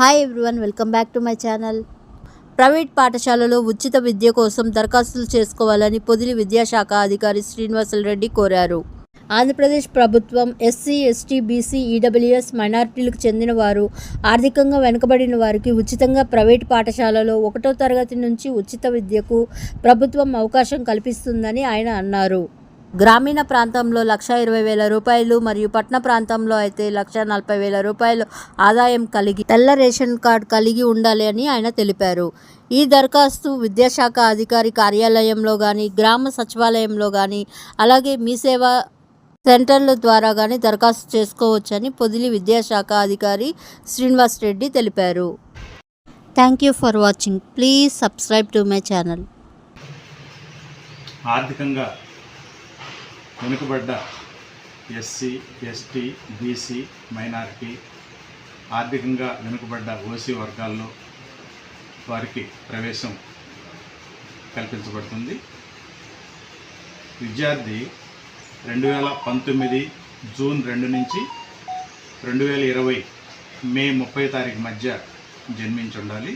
Hi everyone, welcome back to my channel. Private పాఠశాలలో ఉచిత విద్య కోసం దరఖాస్తులు చేసుకోవాలని పొదిలి విద్యాశాఖ అధికారి శ్రీనివాసరెడ్డి కోరారు. ఆంధ్రప్రదేశ్ ప్రభుత్వం ఎస్సీ, ఎస్టీ, బీసీ, ఈడబ్ల్యూఎస్ మైనారిటీలకు చెందిన వారు, ఆర్థికంగా వెనుకబడిన వారికి ఉచితంగా ప్రైవేట్ పాఠశాలలో 1వ తరగతి నుంచి ఉచిత విద్యకు ప్రభుత్వం అవకాశం కల్పిస్తుందని ఆయన అన్నారు. గ్రామీణ ప్రాంతంలో ₹1,20,000 మరియు పట్టణ ప్రాంతంలో అయితే ₹1,40,000 ఆదాయం కలిగి తెల్ల రేషన్ కార్డు కలిగి ఉండాలి అని ఆయన తెలిపారు. ఈ దరఖాస్తు విద్యాశాఖ అధికారి కార్యాలయంలో కానీ, గ్రామ సచివాలయంలో కానీ, అలాగే మీ సేవా సెంటర్ల ద్వారా కానీ దరఖాస్తు చేసుకోవచ్చని పొదిలి విద్యాశాఖ అధికారి శ్రీనివాసరెడ్డి తెలిపారు. Thank you for watching. Please subscribe to my channel. ఆర్థికంగా వెనుకబడ్డ ఎస్సీ, ఎస్టీ, బీసీ, మైనారిటీ, ఆర్థికంగా వెనుకబడ్డ ఓసీ వర్గాల్లో వారికి ప్రవేశం కల్పించబడుతుంది. విద్యార్థి 2019 జూన్ 2 నుంచి 2020 మే 30 తారీఖు మధ్య జన్మించి ఉండాలి.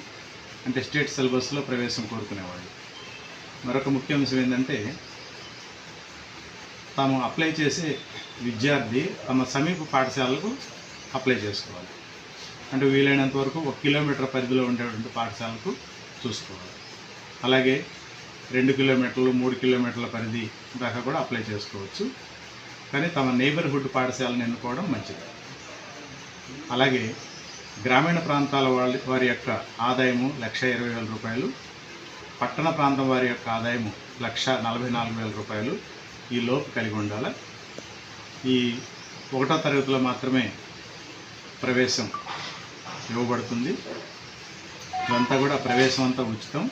అంటే స్టేట్ సిలబస్లో ప్రవేశం కోరుకునేవాళ్ళు. మరొక ముఖ్య అంశం ఏంటంటే, తాము అప్లై చేసే విద్యార్థి తమ సమీప పాఠశాలకు అప్లై చేసుకోవాలి. అంటే వీలైనంత వరకు 1 కిలోమీటర్ పరిధిలో ఉండేటువంటి పాఠశాలకు చూసుకోవాలి. అలాగే 2 కిలోమీటర్లు, 3 కిలోమీటర్ల పరిధి దాకా కూడా అప్లై చేసుకోవచ్చు. కానీ తమ నైబర్హుడ్ పాఠశాలను ఎన్నుకోవడం మంచిది. అలాగే గ్రామీణ ప్రాంతాల వారి యొక్క ఆదాయము ₹1,20,000, పట్టణ ప్రాంతం వారి యొక్క ఆదాయము ₹1,44,000 ఈ లోపు కలిగి ఉండాలి. ఈ 1వ తరగతిలో మాత్రమే ప్రవేశం ఇవ్వబడుతుంది. ఇదంతా కూడా ప్రవేశం అంతా ఉచితం.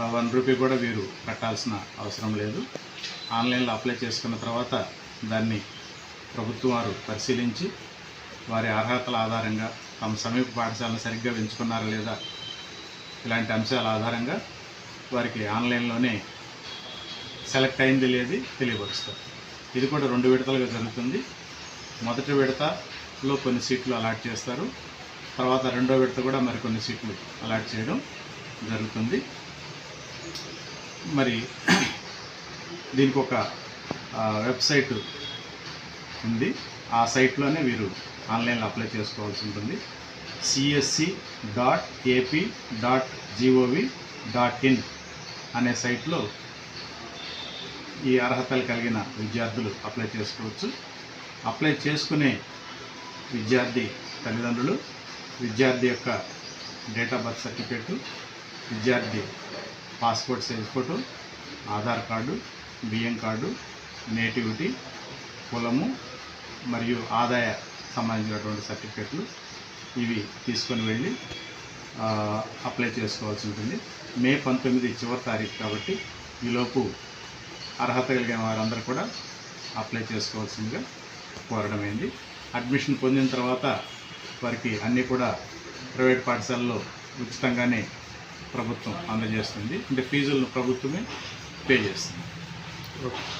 ₹1 కూడా వీరు కట్టాల్సిన అవసరం లేదు. ఆన్లైన్లో అప్లై చేసుకున్న తర్వాత దాన్ని ప్రభుత్వం వారు పరిశీలించి వారి అర్హతల ఆధారంగా తమ సమీప పాఠశాలను సరిగ్గా ఎంచుకున్నారా లేదా ఇలాంటి అంశాల ఆధారంగా వారికి ఆన్లైన్లోనే సెలెక్ట్ అయింది లేదు తెలియపరుస్తారు. ఇది కూడా 2 విడతలుగా జరుగుతుంది. మొదటి విడతలో కొన్ని సీట్లు అలాట్ చేస్తారు. తర్వాత 2వ విడత కూడా మరికొన్ని సీట్లు అలాట్ చేయడం జరుగుతుంది. మరి దీనికి ఒక వెబ్సైట్ ఉంది. ఆ సైట్లోనే వీరు ఆన్లైన్లో అప్లై చేసుకోవాల్సి ఉంటుంది. csc.ap.gov.in అనే సైట్లో ఈ అర్హతలు కలిగిన విద్యార్థులు అప్లై చేసుకోవచ్చు. అప్లై చేసుకునే విద్యార్థి తల్లిదండ్రులు విద్యార్థి యొక్క డేట్ ఆఫ్ బర్త్ సర్టిఫికేట్, విద్యార్థి passport size photo, Aadhaar card, బియ్యం కార్డు, నేటివిటీ, కులము మరియు ఆదాయ సంబంధించినటువంటి సర్టిఫికేట్లు ఇవి తీసుకొని వెళ్ళి అప్లై చేసుకోవాల్సి ఉంటుంది. మే 19 చివరి తారీఖు కాబట్టి ఈలోపు అర్హత కలిగిన వారందరూ కూడా అప్లై చేసుకోవాల్సిందిగా కోరడమైంది. అడ్మిషన్ పొందిన తర్వాత వారికి అన్నీ కూడా ప్రైవేట్ పాఠశాలలో ఉచితంగానే ప్రభుత్వం అందజేస్తుంది. అంటే ఫీజులను ప్రభుత్వమే పే చేస్తుంది.